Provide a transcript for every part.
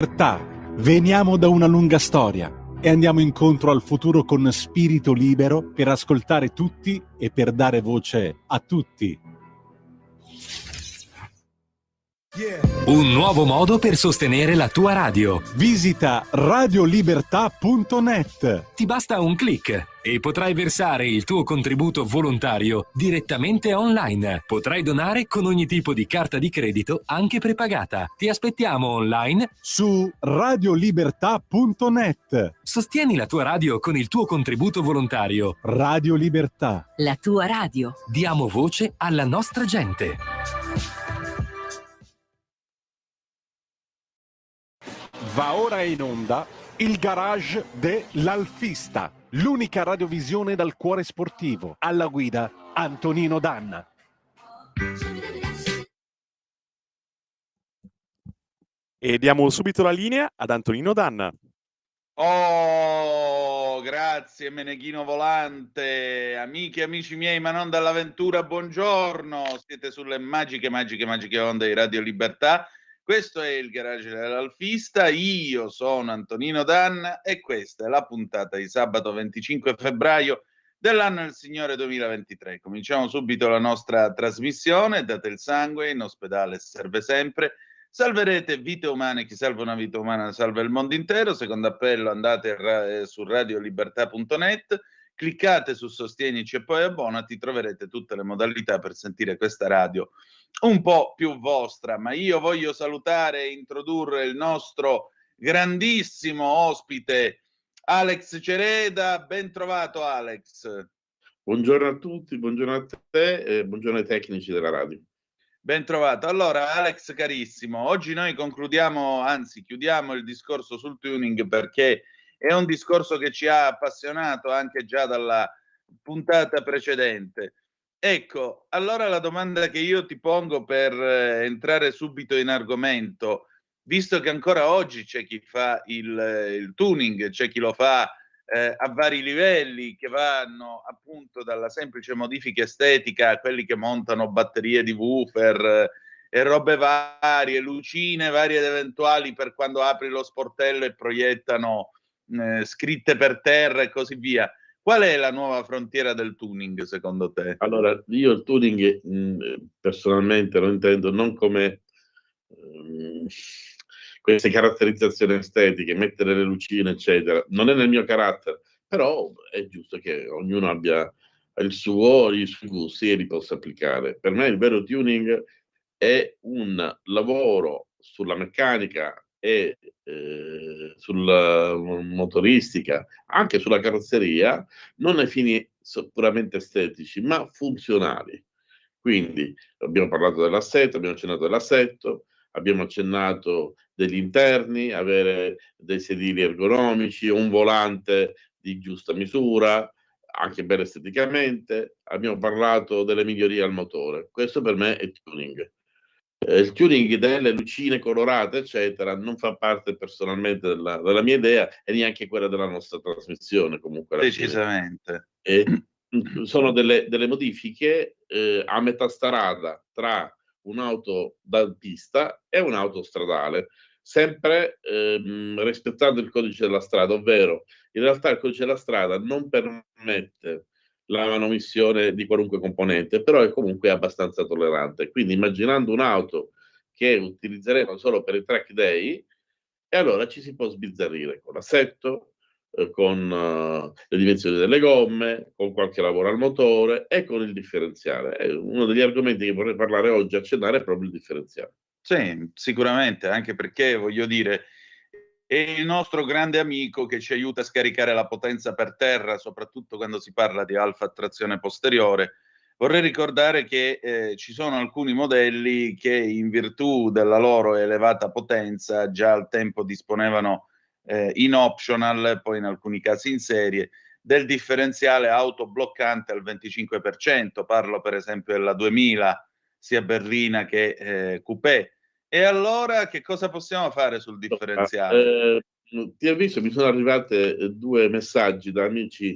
Libertà. Veniamo da una lunga storia e andiamo incontro al futuro con spirito libero per ascoltare tutti e per dare voce a tutti. Un nuovo modo per sostenere la tua radio. Visita radiolibertà.net. Ti basta un click e potrai versare il tuo contributo volontario direttamente online. Potrai donare con ogni tipo di carta di credito, anche prepagata. Ti aspettiamo online su radiolibertà.net. Sostieni la tua radio con il tuo contributo volontario. Radio Libertà. La tua radio. Diamo voce alla nostra gente. Va ora in onda il garage dell'Alfista, l'unica radiovisione dal cuore sportivo. Alla guida Antonino Danna. E diamo subito la linea ad Antonino Danna. Oh, grazie Meneghino Volante, amiche e amici miei, ma non dall'avventura, buongiorno, siete sulle magiche onde di Radio Libertà. Questo è il garage dell'Alfista, io sono Antonino Danna e questa è la puntata di sabato 25 febbraio dell'anno del Signore 2023. Cominciamo subito la nostra trasmissione, date il sangue, in ospedale serve sempre. Salverete vite umane, chi salva una vita umana salva il mondo intero. Secondo appello, andate su radiolibertà.net, cliccate su Sostienici e poi abbonati, troverete tutte le modalità per sentire questa radio un po' più vostra. Ma io voglio salutare e introdurre il nostro grandissimo ospite Alex Cereda. Ben trovato Alex. Buongiorno a tutti, buongiorno a te e buongiorno ai tecnici della radio. Ben trovato. Allora, Alex carissimo, oggi noi chiudiamo il discorso sul tuning, perché è un discorso che ci ha appassionato anche già dalla puntata precedente. Ecco, allora la domanda che io ti pongo per entrare subito in argomento, visto che ancora oggi c'è chi fa il tuning, c'è chi lo fa a vari livelli, che vanno appunto dalla semplice modifica estetica a quelli che montano batterie di woofer e robe varie, lucine varie ed eventuali per quando apri lo sportello e proiettano scritte per terra e così via. Qual è la nuova frontiera del tuning secondo te? Allora, io il tuning personalmente lo intendo non come queste caratterizzazioni estetiche, mettere le lucine, eccetera. Non è nel mio carattere, però è giusto che ognuno abbia i suoi gusti e li possa applicare. Per me il vero tuning è un lavoro sulla meccanica e sulla motoristica, anche sulla carrozzeria, non ai fini puramente estetici, ma funzionali. Quindi abbiamo parlato dell'assetto, abbiamo accennato dell'assetto, abbiamo accennato degli interni, avere dei sedili ergonomici, un volante di giusta misura, anche bello esteticamente. Abbiamo parlato delle migliorie al motore. Questo per me è tuning. Il tuning delle lucine colorate, eccetera, non fa parte personalmente della mia idea e neanche quella della nostra trasmissione, comunque. Decisamente. Sono delle modifiche a metà strada tra un'auto da pista e un'auto stradale, sempre rispettando il codice della strada, ovvero in realtà il codice della strada non permette la manomissione di qualunque componente, però è comunque abbastanza tollerante. Quindi immaginando un'auto che utilizzeremo solo per i track day, e allora ci si può sbizzarrire con l'assetto, con le dimensioni delle gomme, con qualche lavoro al motore e con il differenziale. È uno degli argomenti che vorrei parlare oggi, accennare, è proprio il differenziale. Sì, sicuramente, anche perché, voglio dire, è il nostro grande amico che ci aiuta a scaricare la potenza per terra, soprattutto quando si parla di alfa a trazione posteriore. Vorrei ricordare che ci sono alcuni modelli che in virtù della loro elevata potenza già al tempo disponevano in optional, poi in alcuni casi in serie, del differenziale autobloccante al 25%. Parlo per esempio della 2000, sia berlina che coupé. E allora che cosa possiamo fare sul differenziale? Ti avviso, mi sono arrivate due messaggi da amici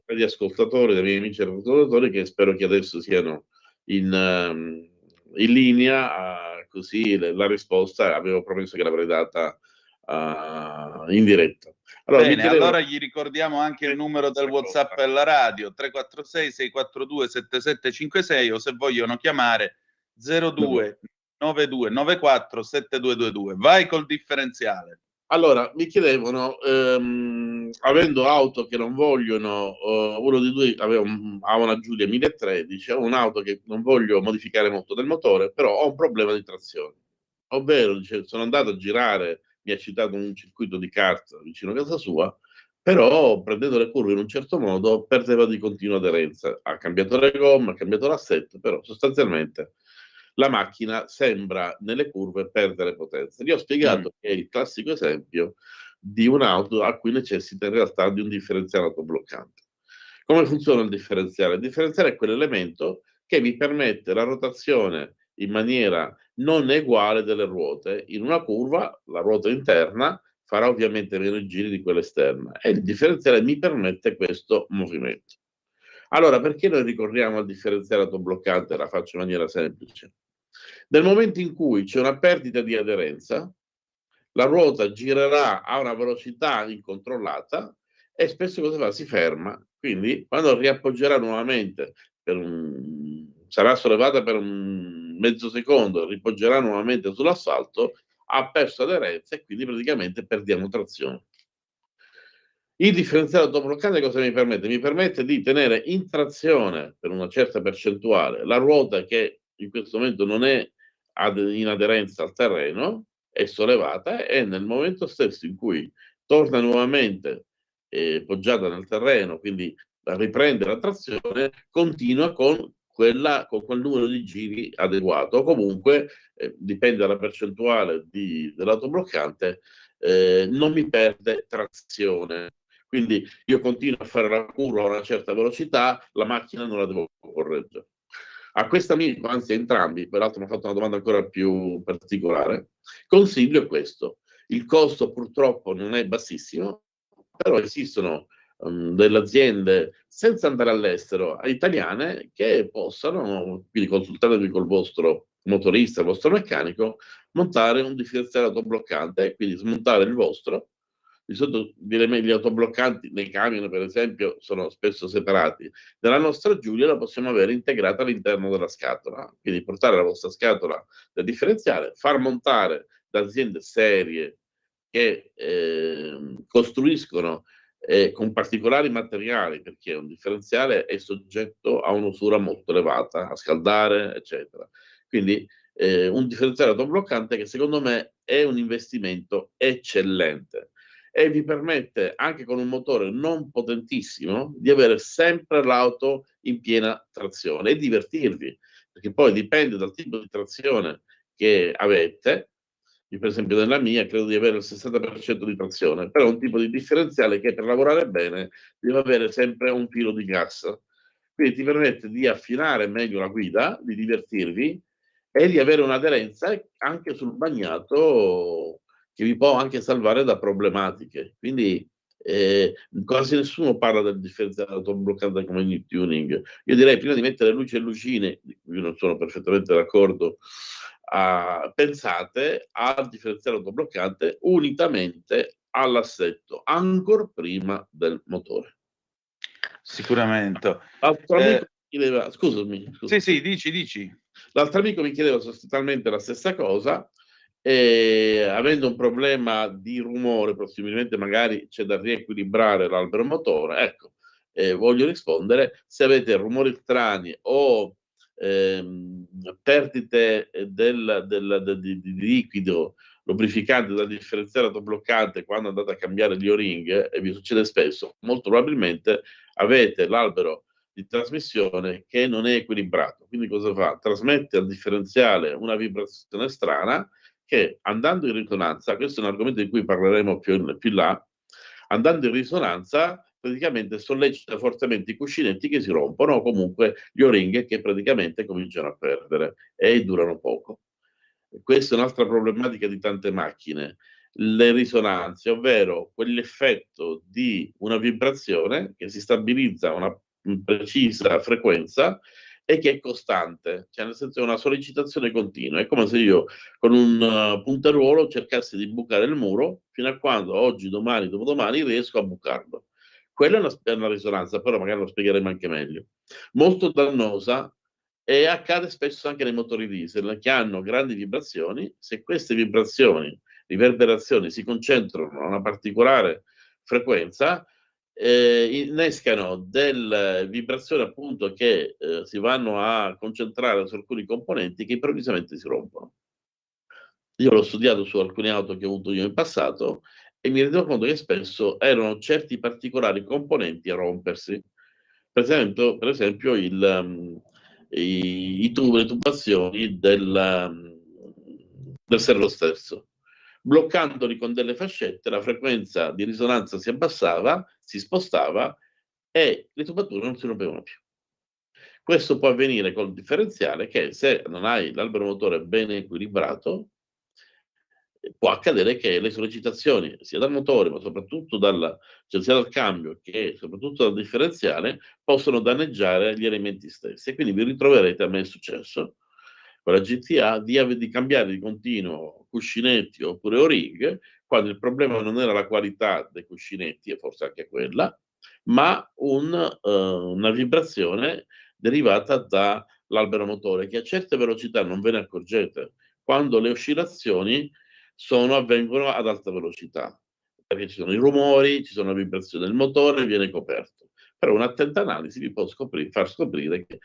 radioascoltatori, dai miei amici radioascoltatori, che spero che adesso siano in linea, così la risposta avevo promesso che l'avrei data in diretta. Allora, Bene, allora gli ricordiamo anche il numero del WhatsApp della radio, 346-642-7756, o se vogliono chiamare 02 92 94 7222. Vai col differenziale. Allora, mi chiedevano, avendo auto che non vogliono, uno di due ha una Giulia 1013, ho un'auto che non voglio modificare molto del motore, però ho un problema di trazione. Ovvero, dice, sono andato a girare, mi ha citato un circuito di kart vicino a casa sua, però prendendo le curve in un certo modo perdeva di continua aderenza. Ha cambiato le gomme, ha cambiato l'assetto, però sostanzialmente la macchina sembra nelle curve perdere potenza. Gli ho spiegato che è il classico esempio di un'auto a cui necessita in realtà di un differenziale autobloccante. Come funziona il differenziale? Il differenziale è quell'elemento che vi permette la rotazione in maniera non uguale delle ruote. In una curva la ruota interna farà ovviamente meno giri di quella esterna e il differenziale mi permette questo movimento. Allora, perché noi ricorriamo al differenziale autobloccante? La faccio in maniera semplice. Nel momento in cui c'è una perdita di aderenza, la ruota girerà a una velocità incontrollata e spesso cosa fa? Si ferma. Quindi quando riappoggerà nuovamente, sarà sollevata per un mezzo secondo, ripoggerà nuovamente sull'asfalto, ha perso aderenza e quindi praticamente perdiamo trazione. Il differenziale autobloccante cosa mi permette? Mi permette di tenere in trazione per una certa percentuale la ruota che in questo momento non è in aderenza al terreno, è sollevata e nel momento stesso in cui torna nuovamente poggiata nel terreno, quindi riprende la trazione, continua con quel numero di giri adeguato, o comunque dipende dalla percentuale dell'autobloccante, non mi perde trazione. Quindi io continuo a fare la curva a una certa velocità, la macchina non la devo correggere. A questo amico, anzi a entrambi, peraltro mi ha fatto una domanda ancora più particolare, consiglio questo. Il costo purtroppo non è bassissimo, però esistono delle aziende, senza andare all'estero, italiane, che possano, quindi consultatevi col vostro motorista, il vostro meccanico, montare un differenziale autobloccante e quindi smontare il vostro. Di solito gli autobloccanti nei camion, per esempio, sono spesso separati. Nella nostra Giulia la possiamo avere integrata all'interno della scatola, quindi portare la vostra scatola del differenziale, far montare da aziende serie che costruiscono con particolari materiali, perché un differenziale è soggetto a un'usura molto elevata, a scaldare, eccetera. Quindi un differenziale autobloccante che secondo me è un investimento eccellente e vi permette, anche con un motore non potentissimo, di avere sempre l'auto in piena trazione e divertirvi, perché poi dipende dal tipo di trazione che avete. Io, per esempio, nella mia credo di avere il 60% di trazione, però è un tipo di differenziale che per lavorare bene deve avere sempre un filo di gas. Quindi ti permette di affinare meglio la guida, di divertirvi e di avere un'aderenza anche sul bagnato che vi può anche salvare da problematiche. Quindi quasi nessuno parla del differenziale autobloccante come new tuning. Io direi prima di mettere luci e lucine, io non sono perfettamente d'accordo, pensate al differenziale autobloccante unitamente all'assetto, ancora prima del motore. Sicuramente. L'altro amico chiedeva, scusami. Sì, dici. L'altro amico mi chiedeva sostanzialmente la stessa cosa, avendo un problema di rumore, possibilmente magari c'è da riequilibrare l'albero motore. Ecco, voglio rispondere, se avete rumori strani o perdite di liquido lubrificante dal differenziale autobloccante quando andate a cambiare gli O-ring, e vi succede spesso, molto probabilmente avete l'albero di trasmissione che non è equilibrato. Quindi cosa fa? Trasmette al differenziale una vibrazione strana che, andando in risonanza, questo è un argomento di cui parleremo più in là, andando in risonanza praticamente sollecita fortemente i cuscinetti che si rompono o comunque gli O-ring che praticamente cominciano a perdere e durano poco. Questa è un'altra problematica di tante macchine, le risonanze, ovvero quell'effetto di una vibrazione che si stabilizza a una precisa frequenza e che è costante, cioè nel senso è una sollecitazione continua. È come se io con un punteruolo cercassi di bucare il muro fino a quando oggi, domani, dopodomani riesco a bucarlo. Quella è una risonanza, però magari lo spiegheremo anche meglio. Molto dannosa, e accade spesso anche nei motori diesel che hanno grandi vibrazioni. Se queste vibrazioni, riverberazioni, si concentrano a una particolare frequenza, innescano delle vibrazioni appunto che si vanno a concentrare su alcuni componenti che improvvisamente si rompono. Io l'ho studiato su alcune auto che ho avuto io in passato e mi rendevo conto che spesso erano certi particolari componenti a rompersi. Per esempio i tubi, le tubazioni del servo stesso. Bloccandoli con delle fascette, la frequenza di risonanza si abbassava, si spostava e le tubature non si rompevano più. Questo può avvenire col differenziale che, se non hai l'albero motore ben equilibrato, può accadere che le sollecitazioni sia dal motore, ma soprattutto sia dal cambio che soprattutto dal differenziale, possono danneggiare gli elementi stessi. E quindi vi ritroverete, a me è successo con la GTA, di cambiare di continuo cuscinetti oppure O-ring, quando il problema non era la qualità dei cuscinetti, e forse anche quella, ma una vibrazione derivata dall'albero motore, che a certe velocità non ve ne accorgete, quando le oscillazioni avvengono ad alta velocità, perché ci sono i rumori, ci sono le vibrazioni del motore, viene coperto. Però un'attenta analisi vi può far scoprire che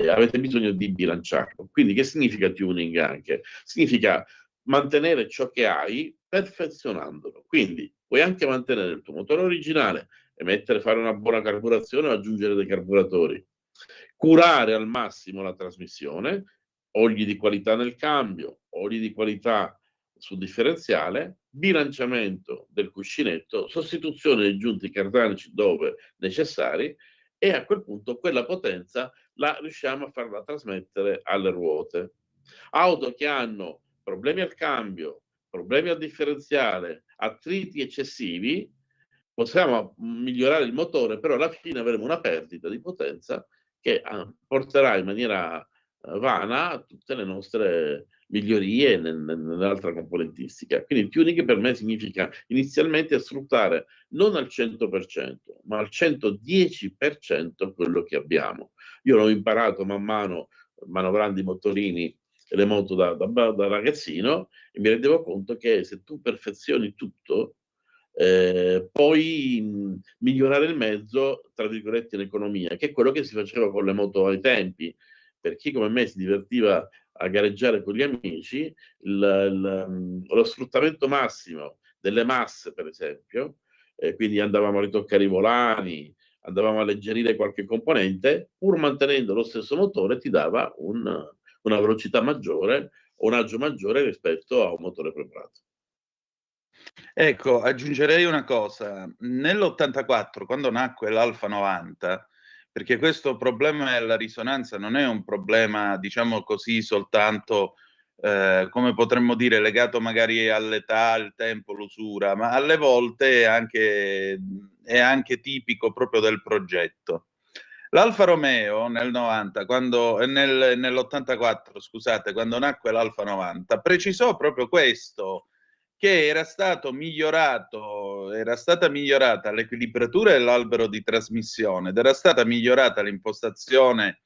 avete bisogno di bilanciarlo. Quindi che significa tuning anche? Significa mantenere ciò che hai perfezionandolo. Quindi puoi anche mantenere il tuo motore originale e fare una buona carburazione o aggiungere dei carburatori. Curare al massimo la trasmissione, oli di qualità nel cambio, oli di qualità sul differenziale, bilanciamento del cuscinetto, sostituzione dei giunti cardanici dove necessari, e a quel punto quella potenza la riusciamo a farla trasmettere alle ruote. Auto che hanno problemi al cambio, problemi al differenziale, attriti eccessivi, possiamo migliorare il motore, però alla fine avremo una perdita di potenza che porterà in maniera vana tutte le nostre migliorie nell'altra componentistica. Quindi il tuning per me significa inizialmente sfruttare non al 100%, ma al 110% quello che abbiamo. Io l'ho imparato man mano manovrando i motorini e le moto da ragazzino, e mi rendevo conto che se tu perfezioni tutto, poi migliorare il mezzo, tra virgolette, in economia, che è quello che si faceva con le moto ai tempi. Per chi come me si divertiva a gareggiare con gli amici, lo sfruttamento massimo delle masse, per esempio, quindi andavamo a ritoccare i volani, andavamo a alleggerire qualche componente, pur mantenendo lo stesso motore, ti dava una velocità maggiore o un agio maggiore rispetto a un motore preparato. Ecco, aggiungerei una cosa. Nell'84, quando nacque l'Alfa 90, perché questo problema della risonanza non è un problema, diciamo così, soltanto, come potremmo dire, legato magari all'età, al tempo, l'usura, ma alle volte è anche tipico proprio del progetto. L'Alfa Romeo nel 90, nell'84, scusate, quando nacque l'Alfa 90, precisò proprio questo, che era stata migliorata l'equilibratura dell'albero di trasmissione ed era stata migliorata l'impostazione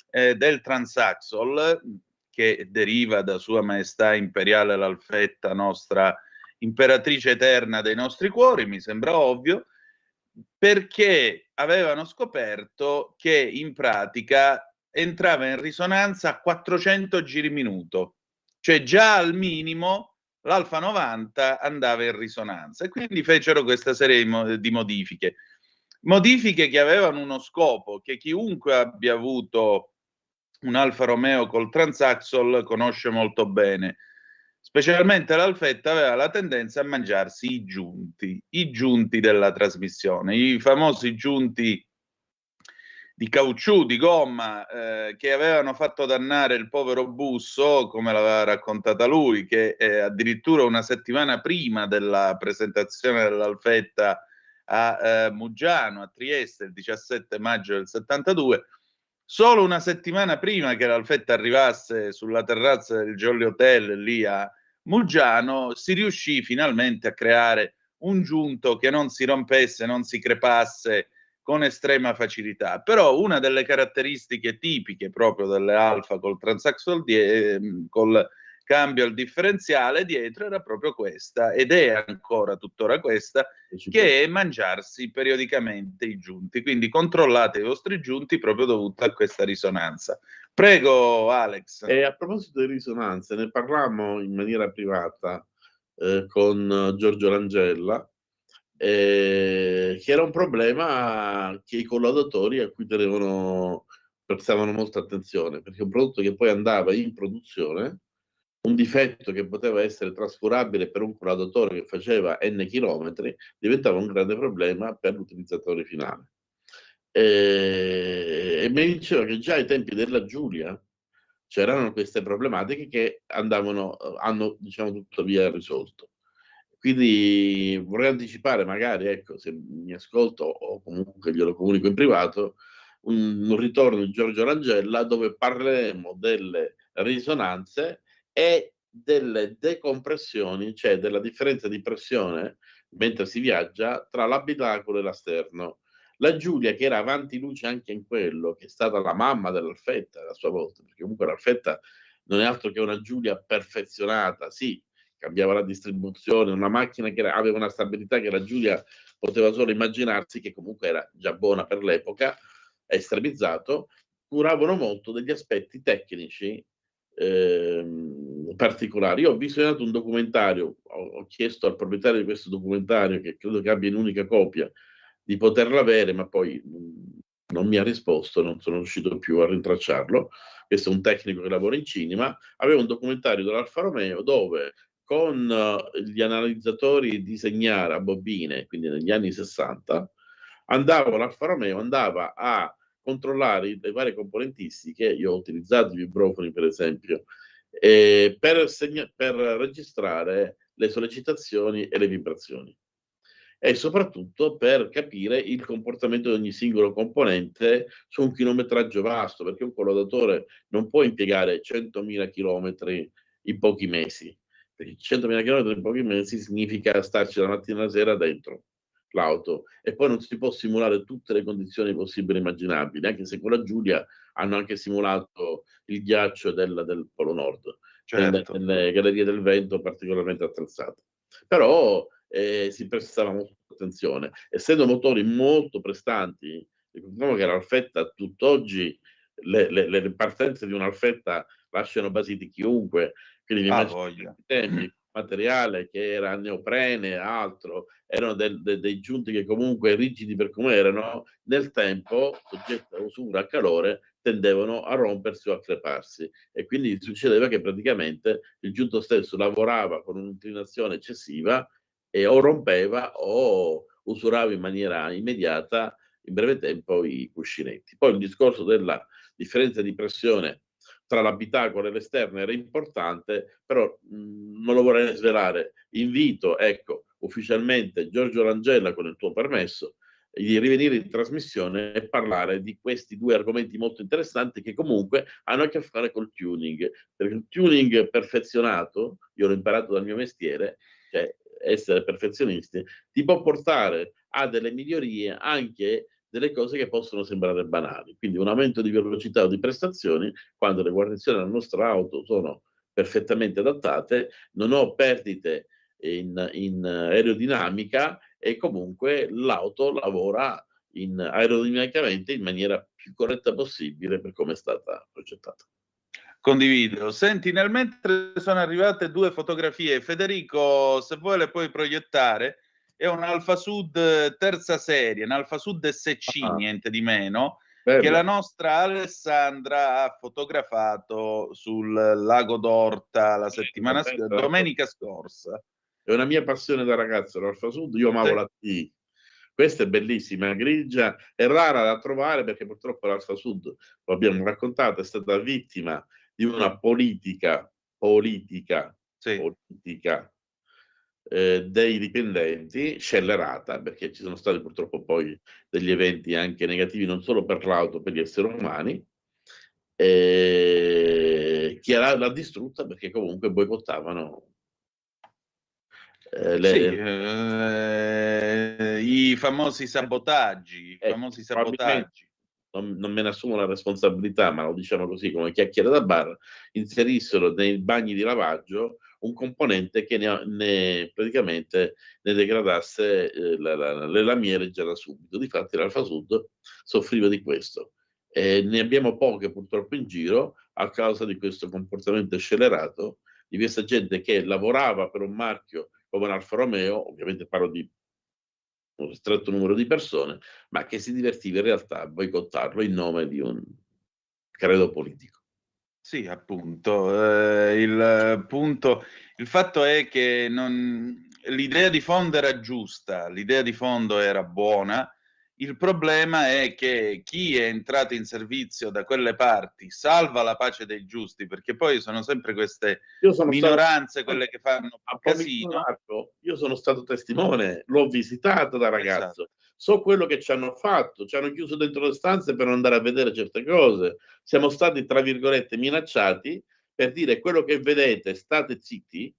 del transaxle, che deriva da Sua Maestà Imperiale l'Alfetta, nostra imperatrice eterna dei nostri cuori, mi sembra ovvio, perché avevano scoperto che in pratica entrava in risonanza a 400 giri minuto, cioè già al minimo l'Alfa 90 andava in risonanza, e quindi fecero questa serie di modifiche che avevano uno scopo che chiunque abbia avuto un Alfa Romeo col transaxle conosce molto bene. Specialmente l'Alfetta aveva la tendenza a mangiarsi i giunti della trasmissione, i famosi giunti di caucciù, di gomma, che avevano fatto dannare il povero Busso, come l'aveva raccontata lui, che addirittura una settimana prima della presentazione dell'Alfetta a Muggiano, a Trieste, il 17 maggio del 72, Solo una settimana prima che l'Alfetta arrivasse sulla terrazza del Jolly Hotel lì a Muggiano, si riuscì finalmente a creare un giunto che non si rompesse, non si crepasse con estrema facilità. Però una delle caratteristiche tipiche proprio delle Alfa col transaxle col cambio al differenziale dietro era proprio questa, ed è ancora tuttora questa, che è mangiarsi periodicamente i giunti. Quindi controllate i vostri giunti proprio dovuto a questa risonanza. Prego, Alex. E a proposito di risonanze, ne parlammo in maniera privata con Giorgio Langella, che era un problema che i collaudatori a cui prestavano molta attenzione, perché un prodotto che poi andava in produzione, un difetto che poteva essere trascurabile per un collaudatore che faceva n chilometri, diventava un grande problema per l'utilizzatore finale. E mi diceva che già ai tempi della Giulia c'erano queste problematiche che hanno diciamo tuttavia risolto. Quindi vorrei anticipare magari, ecco, se mi ascolto o comunque glielo comunico in privato, un ritorno di Giorgio Langella dove parleremo delle risonanze e delle decompressioni, cioè della differenza di pressione mentre si viaggia tra l'abitacolo e l'esterno. La Giulia, che era avanti luce anche in quello, che è stata la mamma dell'Alfetta a sua volta, perché comunque l'Alfetta non è altro che una Giulia perfezionata, sì, cambiava la distribuzione, una macchina che aveva una stabilità che la Giulia poteva solo immaginarsi, che comunque era già buona per l'epoca, estremizzato, curavano molto degli aspetti tecnici particolari. Io ho visionato un documentario, ho chiesto al proprietario di questo documentario, che credo che abbia in unica copia, di poterla avere, ma poi non mi ha risposto, non sono riuscito più a rintracciarlo. Questo è un tecnico che lavora in cinema. Aveva un documentario dell'Alfa Romeo dove con gli analizzatori di segnale a bobine, quindi negli anni 60, l'Alfa Romeo andava a controllare le varie componentistiche. Io ho utilizzato i vibrofoni, per esempio, per registrare le sollecitazioni e le vibrazioni, e soprattutto per capire il comportamento di ogni singolo componente su un chilometraggio vasto, perché un collaudatore non può impiegare 100.000 chilometri in pochi mesi, perché 100.000 chilometri in pochi mesi significa starci la mattina e la sera dentro l'auto, e poi non si può simulare tutte le condizioni possibili e immaginabili, anche se con la Giulia hanno anche simulato il ghiaccio del Polo Nord, Certo. nelle gallerie del vento particolarmente attrezzate. Però si prestava molta attenzione. Essendo motori molto prestanti, ricordiamo che l'Alfetta tutt'oggi, le partenze di un'Alfetta lasciano basiti chiunque, quindi Voglia. tempi, materiale che era neoprene, altro, erano dei giunti che comunque rigidi per come erano, nel tempo, soggetti a usura, a calore, tendevano a rompersi o a creparsi, e quindi succedeva che praticamente il giunto stesso lavorava con un'inclinazione eccessiva e o rompeva o usurava in maniera immediata, in breve tempo, i cuscinetti. Poi un discorso della differenza di pressione tra l'abitacolo e l'esterno era importante, però non lo vorrei svelare. Invito, ecco, ufficialmente Giorgio Langella, con il tuo permesso, di rivenire in trasmissione e parlare di questi due argomenti molto interessanti che comunque hanno a che fare col tuning, perché il tuning perfezionato, io l'ho imparato dal mio mestiere, cioè essere perfezionisti, ti può portare a delle migliorie, anche delle cose che possono sembrare banali, quindi un aumento di velocità o di prestazioni quando le guarnizioni della nostra auto sono perfettamente adattate, non ho perdite in aerodinamica, e comunque l'auto lavora aerodinamicamente in maniera più corretta possibile per come è stata progettata. Condivido. Senti, nel mentre sono arrivate due fotografie, Federico, se vuoi le puoi proiettare, è un Alfa Sud terza serie, un Alfa Sud SC, niente di meno, Bello. che la nostra Alessandra ha fotografato sul lago d'Orta la domenica scorsa. È una mia passione da ragazzo, l'Alfa Sud. Io amavo la T. Questa è bellissima, grigia, è rara da trovare perché purtroppo l'Alfa Sud, lo abbiamo raccontato, è stata vittima di una politica dei dipendenti, scellerata, perché ci sono stati purtroppo poi degli eventi anche negativi non solo per l'auto, per gli esseri umani, chi l'ha distrutta perché comunque boicottavano Sì, i famosi sabotaggi, probabilmente non me ne assumo la responsabilità, ma lo diciamo così come chiacchiere da bar, inserissero nei bagni di lavaggio un componente che praticamente ne degradasse le lamiere già da subito. Difatti l'Alfa Sud soffriva di questo. Ne abbiamo poche purtroppo in giro a causa di questo comportamento scellerato di questa gente che lavorava per un marchio come l'Alfa Romeo, ovviamente parlo di un ristretto numero di persone, ma che si divertiva in realtà a boicottarlo in nome di un credo politico. Sì, appunto. Il fatto è che l'idea di fondo era giusta, l'idea di fondo era buona. Il problema è che chi è entrato in servizio da quelle parti salva la pace dei giusti, perché poi sono sempre queste Io sono minoranze stato quelle che fanno a casino. Pomigliano, io sono stato testimone, l'ho visitato da ragazzo, Esatto. so quello che ci hanno fatto, ci hanno chiuso dentro le stanze per non andare a vedere certe cose, siamo stati tra virgolette minacciati per dire quello che vedete state zitti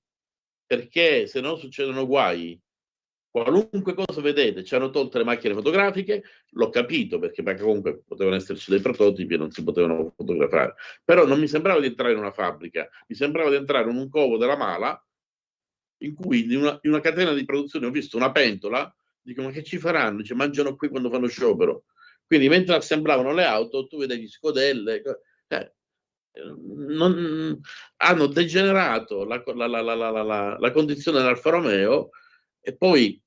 perché se no succedono guai. Qualunque cosa vedete, ci hanno tolto le macchine fotografiche, l'ho capito perché comunque potevano esserci dei prototipi e non si potevano fotografare, però non mi sembrava di entrare in una fabbrica, mi sembrava di entrare in un covo della mala in cui in una catena di produzione ho visto una pentola, dico ma che ci faranno? Dice, mangiano qui quando fanno sciopero. Quindi mentre assemblavano le auto tu vedevi scodelle, hanno degenerato la condizione dell'Alfa Romeo e poi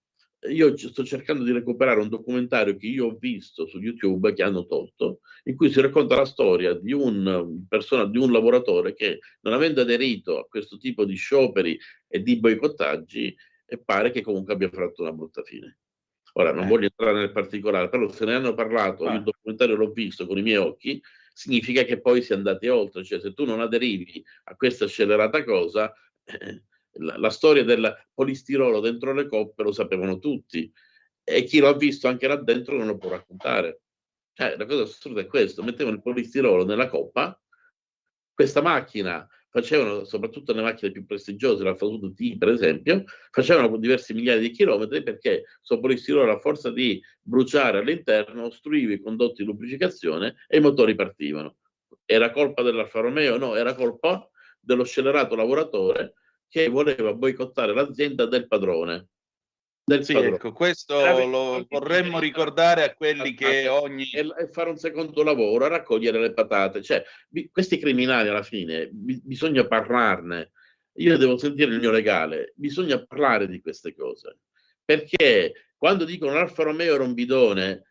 io sto cercando di recuperare un documentario che io ho visto su YouTube che hanno tolto, in cui si racconta la storia di di un lavoratore che non avendo aderito a questo tipo di scioperi e di boicottaggi, e pare che comunque abbia fatto una brutta fine. Ora, non voglio entrare nel particolare, però se ne hanno parlato, io il documentario l'ho visto con i miei occhi, significa che poi si è andati oltre, cioè se tu non aderivi a questa scellerata cosa, la storia del polistirolo dentro le coppe lo sapevano tutti e chi lo ha visto anche là dentro non lo può raccontare. La cosa assurda è questo, mettevano il polistirolo nella coppa, questa macchina facevano, soprattutto le macchine più prestigiose, l'Alfa Sud T per esempio, facevano diversi migliaia di chilometri perché sul polistirolo a forza di bruciare all'interno ostruiva i condotti di lubrificazione e i motori partivano. Era colpa dell'Alfa Romeo? No, era colpa dello scellerato lavoratore che voleva boicottare l'azienda del padrone. Sì, ecco, questo lo vorremmo ricordare a quelli che e fare un secondo lavoro, a raccogliere le patate. Cioè, questi criminali alla fine bisogna parlarne. Io devo sentire il mio legale, bisogna parlare di queste cose. Perché quando dicono l'Alfa Romeo era un bidone,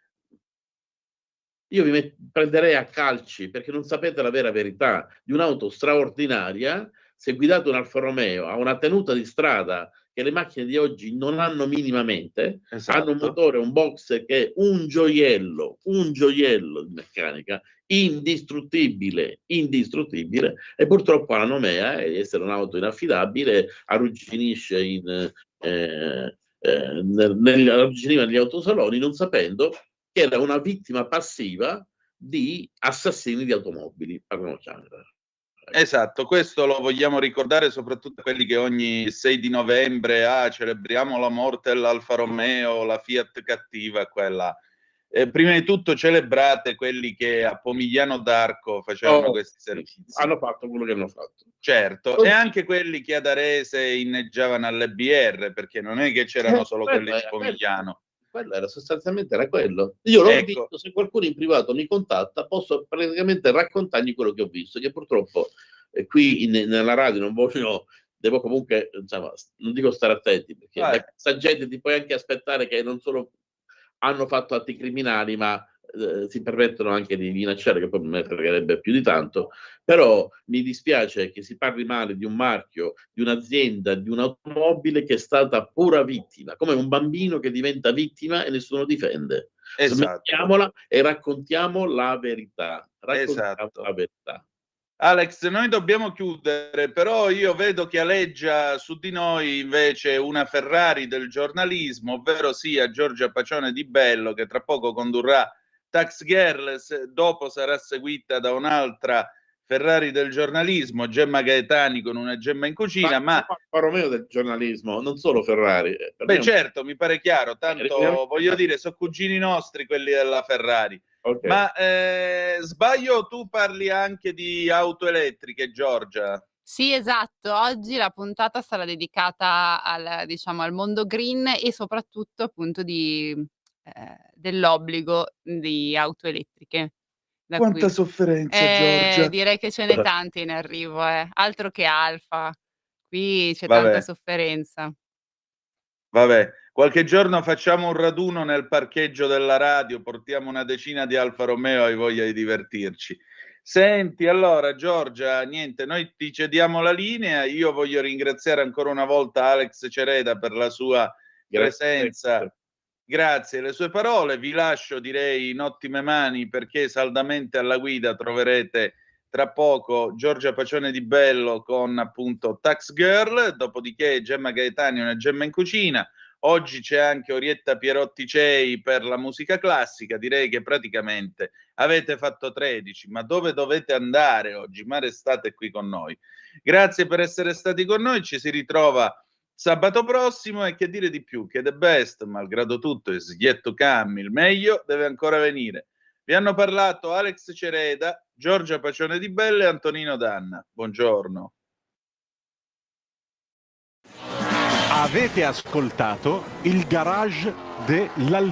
io vi prenderei a calci perché non sapete la vera verità di un'auto straordinaria. Se guidate un Alfa Romeo a una tenuta di strada che le macchine di oggi non hanno minimamente, hanno un motore, un boxer che è un gioiello di meccanica, indistruttibile, e purtroppo la Nomea, di essere un'auto inaffidabile, arrugginisce arrugginiva negli autosaloni non sapendo che era una vittima passiva di assassini di automobili. Esatto, questo lo vogliamo ricordare soprattutto a quelli che ogni 6 di novembre celebriamo la morte dell'Alfa Romeo, la Fiat cattiva, quella. Prima di tutto celebrate quelli che a Pomigliano d'Arco facevano questi servizi. Hanno fatto quello che hanno fatto. Certo, e anche quelli che ad Arese inneggiavano alle BR, perché non è che c'erano solo quelli di Pomigliano. Quello era sostanzialmente era quello. Io l'ho visto, se qualcuno in privato mi contatta, posso praticamente raccontargli quello che ho visto, che purtroppo qui nella radio non voglio, devo comunque, insomma, non dico stare attenti, perché da questa gente ti puoi anche aspettare che non solo hanno fatto atti criminali, ma si permettono anche di minacciare, che poi mi fregherebbe più di tanto, però mi dispiace che si parli male di un marchio, di un'azienda, di un'automobile che è stata pura vittima, come un bambino che diventa vittima e nessuno difende. Smettiamola e raccontiamo la verità. Raccontiamo la verità. Alex, noi dobbiamo chiudere, però io vedo che aleggia su di noi invece una Ferrari del giornalismo, ovvero sia Giorgia Pacione Di Bello, che tra poco condurrà Tax Girl dopo sarà seguita da un'altra Ferrari del giornalismo, Gemma Gaetani con una gemma in cucina, ma Alfa Romeo del giornalismo, non solo Ferrari. beh, certo, mi pare chiaro, tanto voglio dire, sono cugini nostri quelli della Ferrari. Okay. Ma sbaglio, tu parli anche di auto elettriche, Giorgia? Sì, esatto. Oggi la puntata sarà dedicata al mondo green e soprattutto appunto dell'obbligo di auto elettriche. Quanta sofferenza, Giorgia. Direi che ce n'è tante in arrivo, altro che Alfa. Qui c'è Vabbè. tanta sofferenza. Vabbè, qualche giorno facciamo un raduno nel parcheggio della radio, portiamo una decina di Alfa Romeo, hai voglia di divertirci. Senti, allora Giorgia, niente, noi ti cediamo la linea, io voglio ringraziare ancora una volta Alex Cereda per la sua presenza. Grazie, le sue parole, vi lascio direi in ottime mani perché saldamente alla guida troverete tra poco Giorgia Pacione di Bello con appunto Tax Girl, dopodiché Gemma Gaetani, una gemma in cucina. Oggi c'è anche Orietta Pierotti Cei per la musica classica, direi che praticamente avete fatto 13, ma dove dovete andare oggi? Ma restate qui con noi. Grazie per essere stati con noi, ci si ritrova sabato prossimo e che dire di più, che the best, malgrado tutto, è yet to come, il meglio deve ancora venire. Vi hanno parlato Alex Cereda, Giorgia Pacione di Bello e Antonino Danna. Buongiorno. Avete ascoltato il garage dell'Alfista.